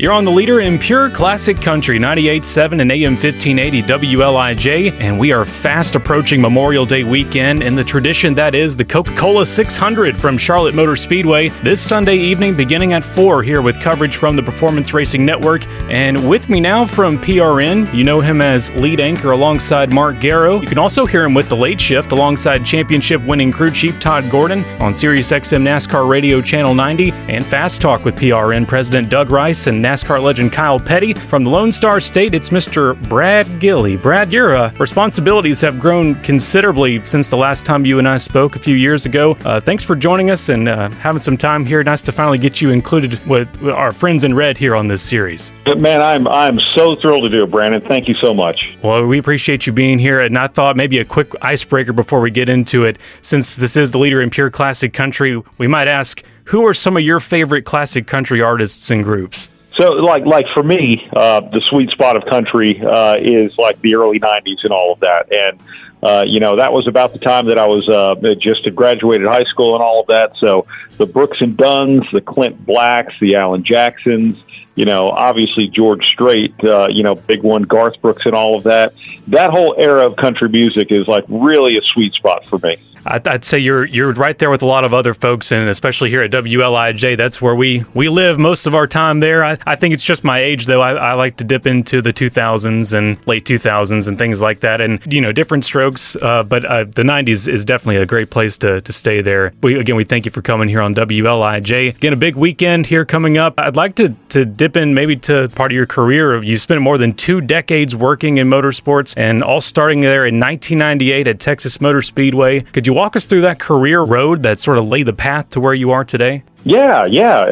You're on the leader in pure classic country, 98.7 and AM 1580 WLIJ, and we are fast approaching Memorial Day weekend in the tradition that is the Coca-Cola 600 from Charlotte Motor Speedway this Sunday evening beginning at 4 here with coverage from the Performance Racing Network. And with me now from PRN, you know him as lead anchor alongside Mark Garrow. You can also hear him with the late shift alongside championship-winning crew chief Todd Gordon on SiriusXM NASCAR Radio Channel 90 and Fast Talk with PRN President Doug Rice and NASCAR legend Kyle Petty. From the Lone Star State, it's Mr. Brad Gillie. Brad, your responsibilities have grown considerably since the last time you and I spoke a few years ago. Thanks for joining us and having some time here. Nice to finally get you included with our friends in red here on this series. Man, I'm so thrilled to do it, Brandon. Thank you so much. Well, we appreciate you being here, and I thought maybe a quick icebreaker before we get into it. Since this is the leader in pure classic country, we might ask, who are some of your favorite classic country artists and groups? So, like for me, the sweet spot of country is like the early 90s and all of that. And, that was about the time that I was just had graduated high school and all of that. So the Brooks and Dunns, the Clint Blacks, the Alan Jacksons, obviously George Strait, big one, Garth Brooks and all of that. That whole era of country music is like really a sweet spot for me. I'd say you're right there with a lot of other folks, and especially here at WLIJ, that's where we live most of our time there. I think it's just my age, though. I like to dip into the 2000s and late 2000s and things like that, and, different strokes, but the 90s is definitely a great place to stay there. We thank you for coming here on WLIJ. Again, a big weekend here coming up. I'd like to dip in maybe to part of your career. You spent more than 2 decades working in motorsports, and all starting there in 1998 at Texas Motor Speedway. Could you walk us through that career road that sort of laid the path to where you are today? Yeah,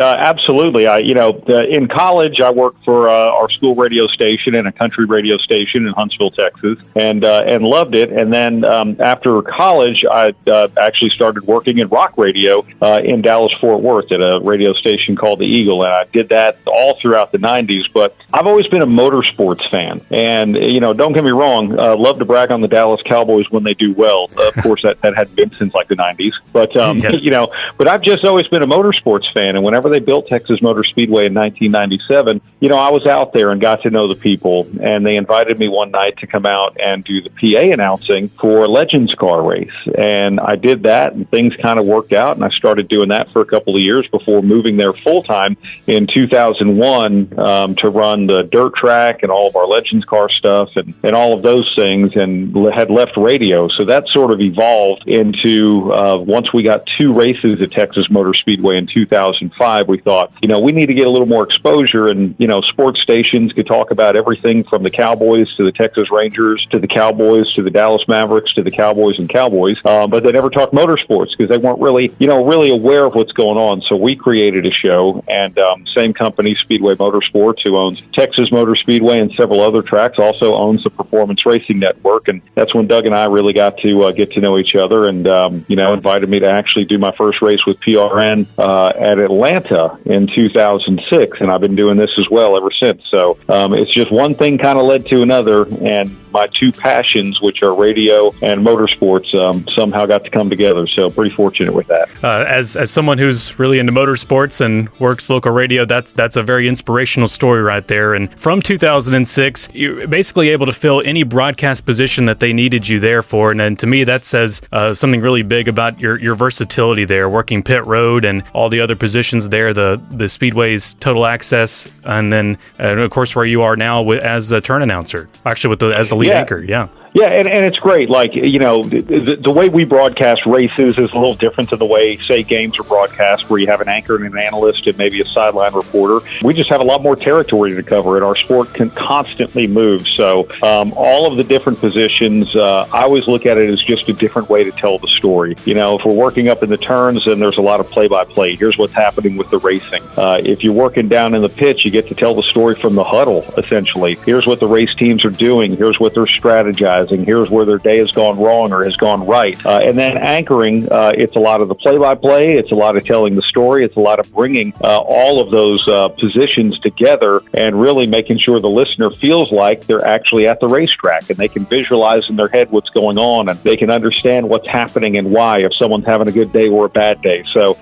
absolutely. In college, I worked for our school radio station and a country radio station in Huntsville, Texas, and loved it. And then after college, I actually started working in rock radio in Dallas-Fort Worth at a radio station called The Eagle, and I did that all throughout the 90s. But I've always been a motorsports fan, and don't get me wrong, love to brag on the Dallas Cowboys when they do well. Of course, that hadn't been since like the 90s, but yes. But I've just always been a motorsports fan, and whenever they built Texas Motor Speedway in 1997, I was out there and got to know the people, and they invited me one night to come out and do the PA announcing for Legends car race, and I did that, and things kind of worked out, and I started doing that for a couple of years before moving there full-time in 2001 to run the dirt track and all of our Legends car stuff and all of those things, and had left radio. So that sort of evolved into once we got 2 races at Texas Motor Speedway in 2005, we thought, we need to get a little more exposure, and, sports stations could talk about everything from the Cowboys to the Texas Rangers to the Cowboys to the Dallas Mavericks to the Cowboys and Cowboys, but they never talked motorsports because they weren't really aware of what's going on. So we created a show, and same company, Speedway Motorsports, who owns Texas Motor Speedway and several other tracks, also owns the Performance Racing Network, and that's when Doug and I really got to get to know each other, and, invited me to actually do my first race with PRN at Atlanta in 2006, and I've been doing this as well ever since. So it's just one thing kind of led to another, and my 2 passions, which are radio and motorsports, somehow got to come together. So pretty fortunate with that. As someone who's really into motorsports and works local radio, that's a very inspirational story right there. And from 2006, you're basically able to fill any broadcast position that they needed you there for. And then to me, that says something really big about your versatility there, working pit road and all the other positions there, the Speedway's total access, and then of course where you are now as a turn announcer, actually as the lead anchor. Yeah, and it's great. Like, the way we broadcast races is a little different than the way, say, games are broadcast, where you have an anchor and an analyst and maybe a sideline reporter. We just have a lot more territory to cover, and our sport can constantly move. So all of the different positions, I always look at it as just a different way to tell the story. If we're working up in the turns, then there's a lot of play-by-play. Here's what's happening with the racing. If you're working down in the pits, you get to tell the story from the huddle, essentially. Here's what the race teams are doing. Here's what they're strategizing. visualizing. Here's where their day has gone wrong or has gone right. And then anchoring, it's a lot of the play-by-play. It's a lot of telling the story. It's a lot of bringing all of those positions together and really making sure the listener feels like they're actually at the racetrack and they can visualize in their head what's going on and they can understand what's happening and why if someone's having a good day or a bad day. So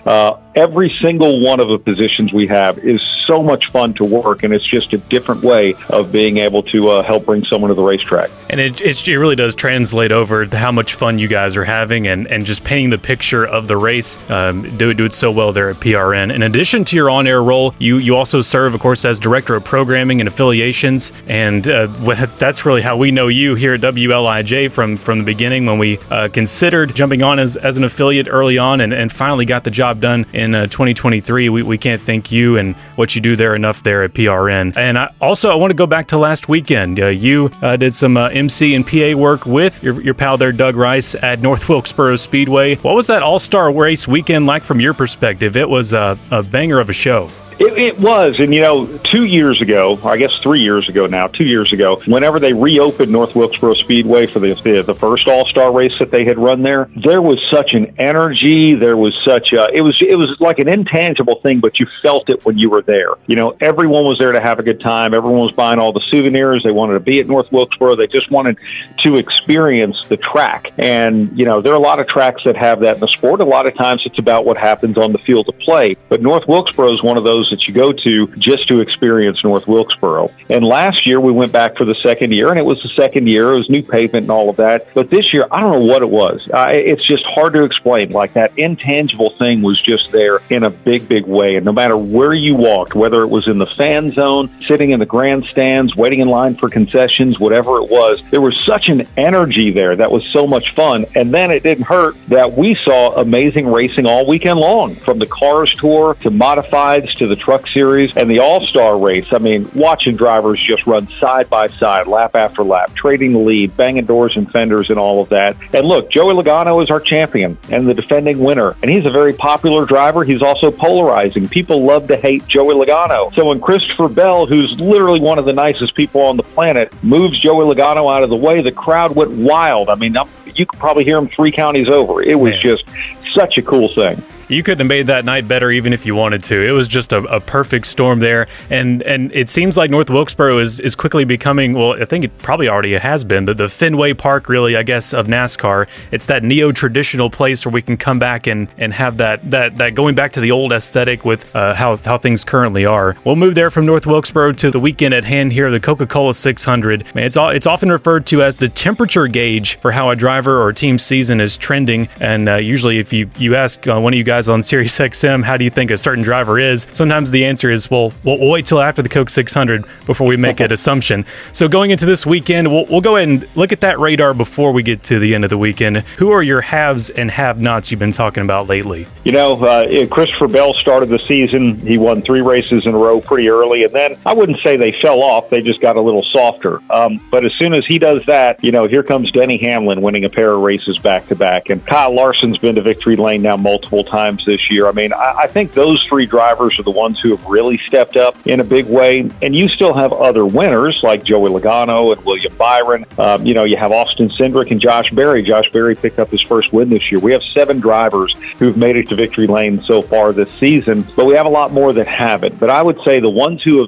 every single one of the positions we have is so much fun to work, and it's just a different way of being able to help bring someone to the racetrack. And it really does translate over to how much fun you guys are having and just painting the picture of the race. Do it so well there at PRN. In addition to your on-air role, you also serve, of course, as Director of Programming and Affiliations, and that's really how we know you here at WLIJ from the beginning when we considered jumping on as an affiliate early on and finally got the job done in 2023. We can't thank you and what you do there enough there at PRN. And I want to go back to last weekend. You did some MC and PA work with your pal there, Doug Rice, at North Wilkesboro Speedway. What was that all-star race weekend like from your perspective? It was a banger of a show. It was, and 2 years ago, I guess 3 years ago now, 2 years ago, whenever they reopened North Wilkesboro Speedway for the first All-Star race that they had run there was such an energy. There was such it was like an intangible thing, but you felt it when you were there. Everyone was there to have a good time. Everyone was buying all the souvenirs. They wanted to be at North Wilkesboro. They just wanted to experience the track. And, there are a lot of tracks that have that in the sport. A lot of times it's about what happens on the field of play. But North Wilkesboro is one of those that you go to just to experience North Wilkesboro. And last year we went back for the second year, and it was the second year. It was new pavement and all of that. But this year, I don't know what it was. It's just hard to explain. Like that intangible thing was just there in a big, big way. And no matter where you walked, whether it was in the fan zone, sitting in the grandstands, waiting in line for concessions, whatever it was, there was such an energy there that was so much fun. And then it didn't hurt that we saw amazing racing all weekend long, from the Cars Tour to Modifieds to the Truck Series and the All-Star race. I mean, watching drivers just run side by side, lap after lap, trading the lead, banging doors and fenders and all of that. And look, Joey Logano is our champion and the defending winner. And he's a very popular driver. He's also polarizing. People love to hate Joey Logano. So when Christopher Bell, who's literally one of the nicest people on the planet, moves Joey Logano out of the way, the crowd went wild. I mean, you could probably hear him 3 counties over. It was just such a cool thing. You couldn't have made that night better even if you wanted to. It was just a perfect storm there. And it seems like North Wilkesboro is quickly becoming, well, I think it probably already has been, the Fenway Park, really, I guess, of NASCAR. It's that neo-traditional place where we can come back and have that going back to the old aesthetic with how things currently are. We'll move there from North Wilkesboro to the weekend at hand here, the Coca-Cola 600. Man, it's often referred to as the temperature gauge for how a driver or team season is trending. And usually if you ask one of you guys on Sirius XM, how do you think a certain driver is? Sometimes the answer is, well, we'll wait till after the Coke 600 before we make an assumption. So going into this weekend, we'll go ahead and look at that radar before we get to the end of the weekend. Who are your haves and have-nots you've been talking about lately? Christopher Bell started the season. He won 3 races in a row pretty early, and then I wouldn't say they fell off. They just got a little softer. But as soon as he does that, here comes Denny Hamlin winning a pair of races back-to-back. And Kyle Larson's been to victory lane now multiple times this year. I mean, I think those 3 drivers are the ones who have really stepped up in a big way. And you still have other winners like Joey Logano and William Byron. You have Austin Cindric and Josh Berry. Josh Berry picked up his first win this year. We have 7 drivers who've made it to victory lane so far this season, but we have a lot more that haven't. But I would say the ones who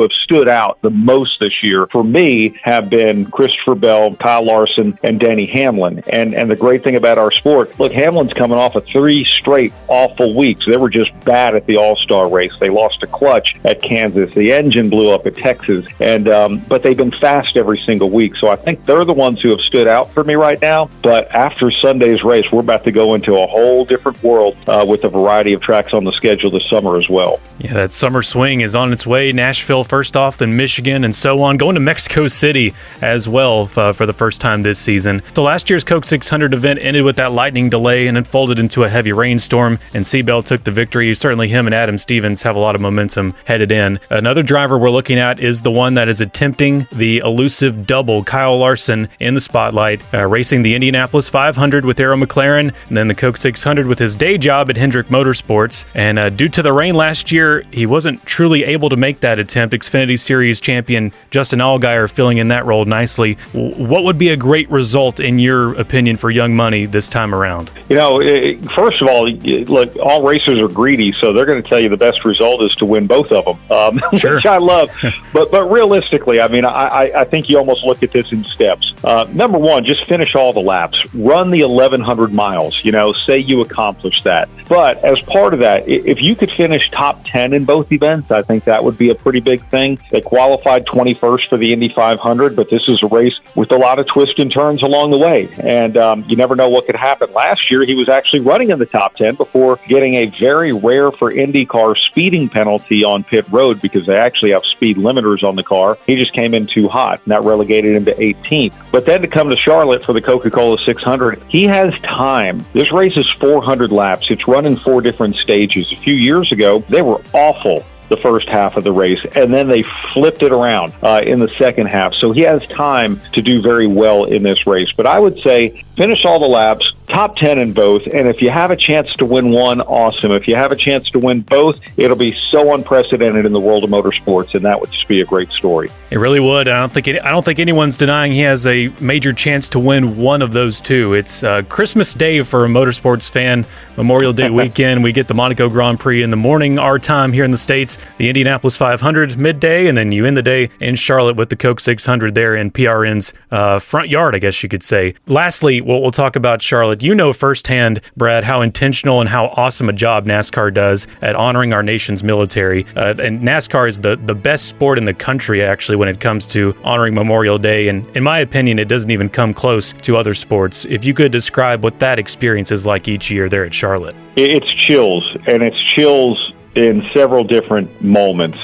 have stood out the most this year for me have been Christopher Bell, Kyle Larson, and Denny Hamlin. And the great thing about our sport, look, Hamlin's coming off of 3 straight awful weeks. They were just bad at the All-Star race. They lost a clutch at Kansas. The engine blew up at Texas. And but they've been fast every single week. So I think they're the ones who have stood out for me right now. But after Sunday's race, we're about to go into a whole different world with a variety of tracks on the schedule this summer as well. Yeah, that summer swing is on its way. Nashville first off, then Michigan, and so on. Going to Mexico City as well for the first time this season. So last year's Coke 600 event ended with that lightning delay and unfolded into a heavy rainstorm. him, and Seabell took the victory. Certainly him and Adam Stevens have a lot of momentum headed in. Another driver we're looking at is the one that is attempting the elusive double, Kyle Larson, in the spotlight, racing the Indianapolis 500 with Arrow McLaren, and then the Coke 600 with his day job at Hendrick Motorsports. And due to the rain last year, he wasn't truly able to make that attempt. Xfinity Series champion Justin Allgaier filling in that role nicely. What would be a great result, in your opinion, for Young Money this time around? First of all, look, all racers are greedy, so they're going to tell you the best result is to win both of them, sure. Which I love. but realistically, I mean, I think you almost look at this in steps. Number one, just finish all the laps. Run the 1,100 miles. Say you accomplish that. But as part of that, if you could finish top 10 in both events, I think that would be a pretty big thing. They qualified 21st for the Indy 500, but this is a race with a lot of twists and turns along the way. And you never know what could happen. Last year, he was actually running in the top 10 before getting a very rare for IndyCar speeding penalty on pit road, because they actually have speed limiters on the car. He just came in too hot, and that relegated him to 18th. But then to come to Charlotte for the Coca-Cola 600, he has time. This race is 400 laps. It's run in 4 different stages. A few years ago, they were awful the first half of the race, and then they flipped it around in the second half. So he has time to do very well in this race. But I would say finish all the laps, top 10 in both, and if you have a chance to win one, awesome. If you have a chance to win both, it'll be so unprecedented in the world of motorsports, and that would just be a great story. It really would. I don't think anyone's denying he has a major chance to win one of those two. It's Christmas Day for a motorsports fan, Memorial Day weekend. We get the Monaco Grand Prix in the morning, our time here in the States, the Indianapolis 500 midday, and then you end the day in Charlotte with the Coke 600 there in PRN's front yard, I guess you could say. Lastly, we'll talk about Charlotte. You know firsthand, Brad, how intentional and how awesome a job NASCAR does at honoring our nation's military. And NASCAR is the best sport in the country, actually, when it comes to honoring Memorial Day. And in my opinion, it doesn't even come close to other sports. If you could describe what that experience is like each year there at Charlotte. It's chills, and it's chills in several different moments.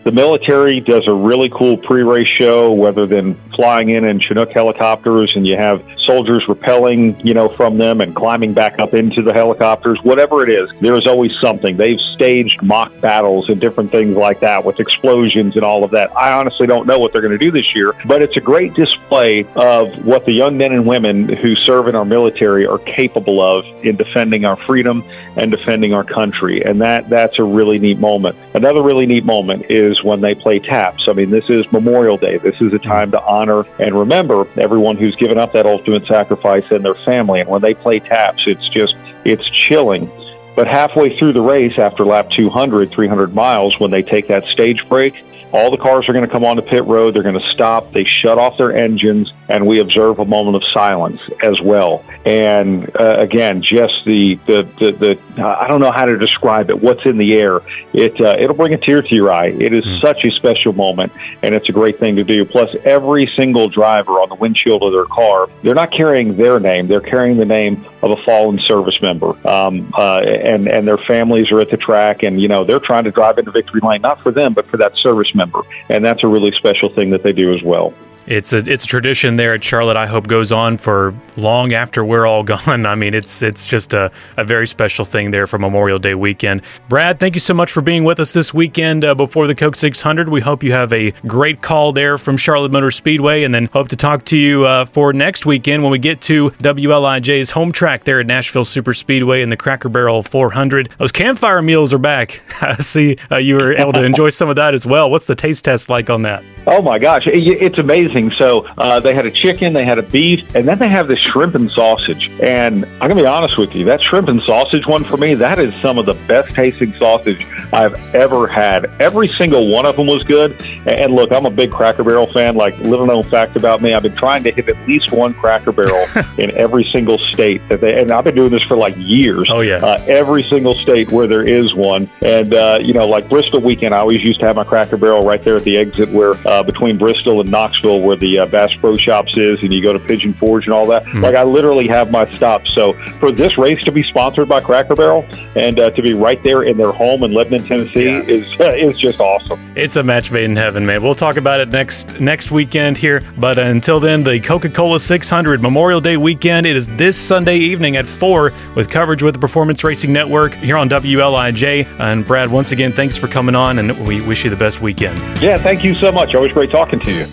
The military does a really cool pre-race show, whether than flying in Chinook helicopters, and you have soldiers rappelling, from them and climbing back up into the helicopters, whatever it is, there's always something. They've staged mock battles and different things like that with explosions and all of that. I honestly don't know what they're going to do this year, but it's a great display of what the young men and women who serve in our military are capable of in defending our freedom and defending our country. And that's a really neat moment. Another really neat moment is when they play taps. I mean, this is Memorial Day. This is a time to honor and remember everyone who's given up that ultimate sacrifice and their family. And when they play taps, it's chilling. But halfway through the race, after lap 200, 300 miles, when they take that stage break, all the cars are going to come onto pit road. They're going to stop. They shut off their engines, and we observe a moment of silence as well. And again, just the I don't know how to describe it. What's in the air? It'll bring a tear to your eye. It is such a special moment, and it's a great thing to do. Plus, every single driver on the windshield of their car, they're not carrying their name. They're carrying the name of a fallen service member, and their families are at the track, and they're trying to drive into victory lane, not for them, but for that service member. And that's a really special thing that they do as well. It's a tradition there at Charlotte I hope goes on for long after we're all gone. I mean, it's just a very special thing there for Memorial Day weekend. Brad, thank you so much for being with us this weekend before the Coke 600. We hope you have a great call there from Charlotte Motor Speedway, and then hope to talk to you for next weekend when we get to WLIJ's home track there at Nashville Super Speedway in the Cracker Barrel 400. Those campfire meals are back. I see you were able to enjoy some of that as well. What's the taste test like on that? Oh, my gosh. It's amazing. So they had a chicken, they had a beef, and then they have the shrimp and sausage. And I'm going to be honest with you, that shrimp and sausage one for me, that is some of the best tasting sausage I've ever had. Every single one of them was good. And look, I'm a big Cracker Barrel fan. Like, little known fact about me, I've been trying to hit at least one Cracker Barrel in every single state and I've been doing this for like years. Oh, yeah. Every single state where there is one. And, like Bristol weekend, I always used to have my Cracker Barrel right there at the exit where between Bristol and Knoxville, where the Bass Pro Shops is, and you go to Pigeon Forge and all that. Mm-hmm. Like, I literally have my stops. So for this race to be sponsored by Cracker Barrel and to be right there in their home in Lebanon, Tennessee is just awesome. It's a match made in heaven, man. We'll talk about it next weekend here. But until then, the Coca-Cola 600 Memorial Day weekend, it is this Sunday evening at 4 with coverage with the Performance Racing Network here on WLIJ. And Brad, once again, thanks for coming on, and we wish you the best weekend. Yeah, thank you so much. Always great talking to you.